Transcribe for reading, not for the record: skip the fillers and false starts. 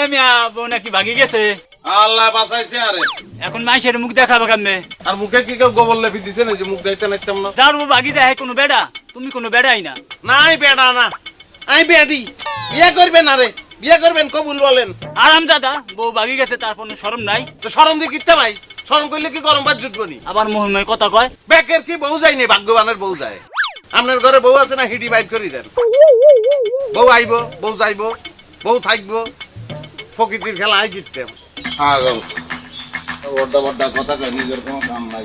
এ মিয়া বউ নাকি ভাগি গেছে। আল্লাহ বাঁচাইছে। আরে এখন মাইশের মুখ দেখাবে কেমনে? আর মুখে কি কেউ গোবর লেপি দিছে না যে মুখ দেখাইতে নাইতাম না? যার বউ ভাগি দেয় কোনো বেড়া, তুমি কোনো বেড়াই না। নাই বেড়া না, আমি বেডি। বিয়ে করবেন? আরে বিয়ে করবেন কবুল বলেন। আরাম দাদা বউ ভাগি গেছে তার কোনো শরম নাই। তো শরম দিয়ে কিনতে ভাই, শরম করলে কি গরম ভাত জুটবো নি? আবার মহিমায় কথা কয়। বেকের কি বউ যায়নি, ভাগ্যবানের বউ যায়। আপনার ঘরে বউ আছে না, হিডি বাইট করি দেন। বউ আইব, বউ যাইব, বউ থাকবো, প্রকৃতির খেলা আই জিততাম। বড্ডা বড্ডা কথা কয়, নিজের কোনো কাম নাই।